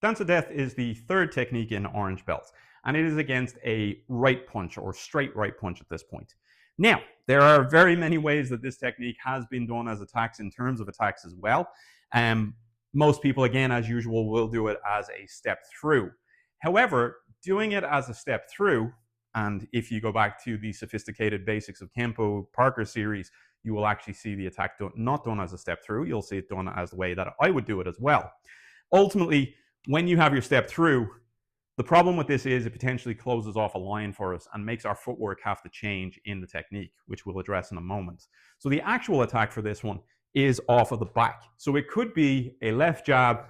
Dance to Death is the third technique in orange belts, and it is against a right punch or straight right punch at this point. Now, there are very many ways that this technique has been done as attacks in terms of attacks as well. Most people, again, as usual, will do it as a step through. However, doing it as a step through, and if you go back to the Sophisticated Basics of Kenpo Parker series, you will actually see the attack not done as a step through. You'll see it done as the way that I would do it as well. Ultimately, when you have your step through, the problem with this is it potentially closes off a line for us and makes our footwork have to change in the technique, which we'll address in a moment. So the actual attack for this one is off of the back. So it could be a left jab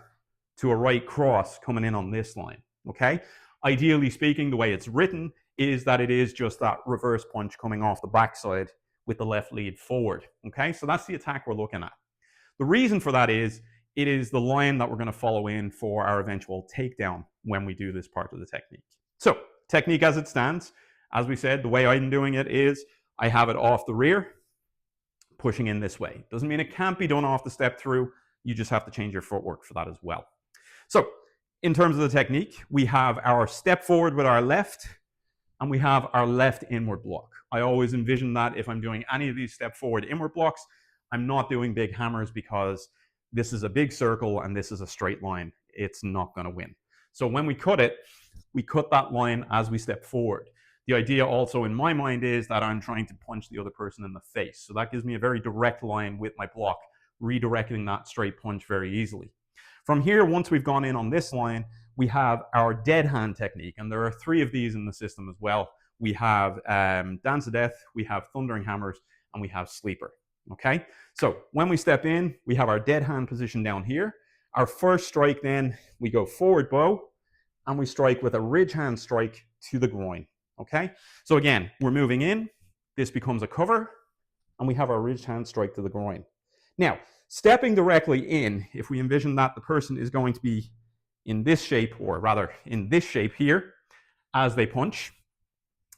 to a right cross coming in on this line, okay? Ideally speaking, the way it's written is that it is just that reverse punch coming off the backside with the left lead forward, okay? So that's the attack we're looking at. The reason for that is it is the line that we're going to follow in for our eventual takedown when we do this part of the technique. So, technique as it stands, as we said, the way I'm doing it is I have it off the rear, pushing in this way. Doesn't mean it can't be done off the step through, you just have to change your footwork for that as well. So, in terms of the technique, we have our step forward with our left, and we have our left inward block. I always envision that if I'm doing any of these step forward inward blocks, I'm not doing big hammers because this is a big circle and this is a straight line. It's not going to win. So when we cut it, we cut that line as we step forward. The idea also in my mind is that I'm trying to punch the other person in the face. So that gives me a very direct line with my block, redirecting that straight punch very easily. From here, once we've gone in on this line, we have our dead hand technique. And there are 3 of these in the system as well. We have Dance to Death, we have Thundering Hammers, and we have Sleeper. Okay, so when we step in, we have our dead hand position down here. Our first strike then, we go forward bow, and we strike with a ridge hand strike to the groin. Okay, so again, we're moving in, this becomes a cover, and we have our ridge hand strike to the groin. Now, stepping directly in, if we envision that the person is going to be in this shape, or rather in this shape here, as they punch,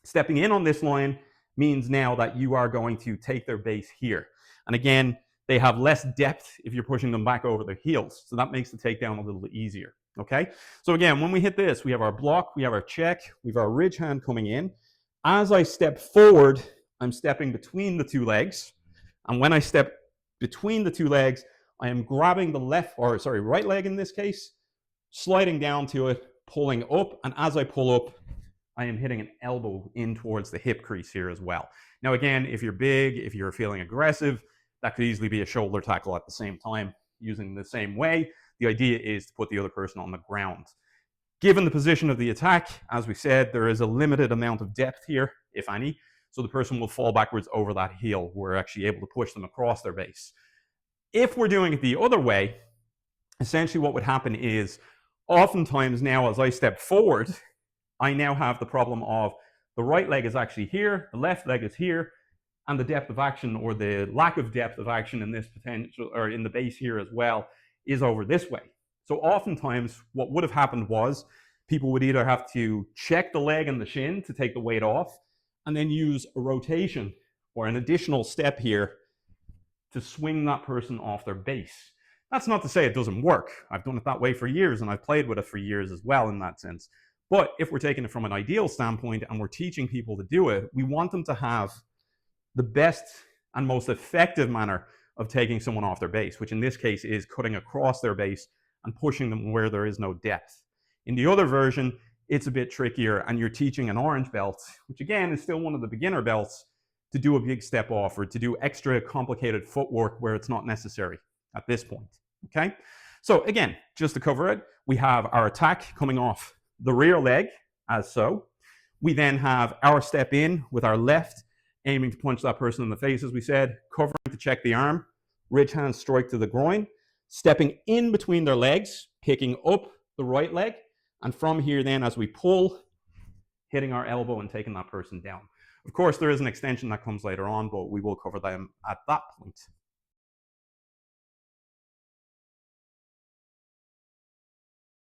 stepping in on this line means now that you are going to take their base here. And again, they have less depth if you're pushing them back over their heels. So that makes the takedown a little bit easier, okay? So again, when we hit this, we have our block, we have our check, we have our ridge hand coming in. As I step forward, I'm stepping between the 2 legs. And when I step between the 2 legs, I am grabbing the right leg in this case, sliding down to it, pulling up. And as I pull up, I am hitting an elbow in towards the hip crease here as well. Now again, if you're big, if you're feeling aggressive, that could easily be a shoulder tackle at the same time, using the same way. The idea is to put the other person on the ground. Given the position of the attack, as we said, there is a limited amount of depth here, if any, so the person will fall backwards over that heel. We're actually able to push them across their base. If we're doing it the other way, essentially what would happen is, oftentimes now as I step forward, I now have the problem of the right leg is actually here, the left leg is here, and the depth of action, or the lack of depth of action in this potential, or in the base here as well, is over this way. So oftentimes what would have happened was people would either have to check the leg and the shin to take the weight off, and then use a rotation or an additional step here to swing that person off their base. That's not to say it doesn't work. I've done it that way for years, and I've played with it for years as well in that sense. But if we're taking it from an ideal standpoint and we're teaching people to do it, we want them to have the best and most effective manner of taking someone off their base, which in this case is cutting across their base and pushing them where there is no depth. In the other version, it's a bit trickier, and you're teaching an orange belt, which again is still one of the beginner belts, to do a big step off or to do extra complicated footwork where it's not necessary at this point, okay? So again, just to cover it, we have our attack coming off the rear leg, as so. We then have our step in with our left, aiming to punch that person in the face, as we said, covering to check the arm, ridge hand strike to the groin, stepping in between their legs, picking up the right leg, and from here then, as we pull, hitting our elbow and taking that person down. Of course, there is an extension that comes later on, but we will cover them at that point.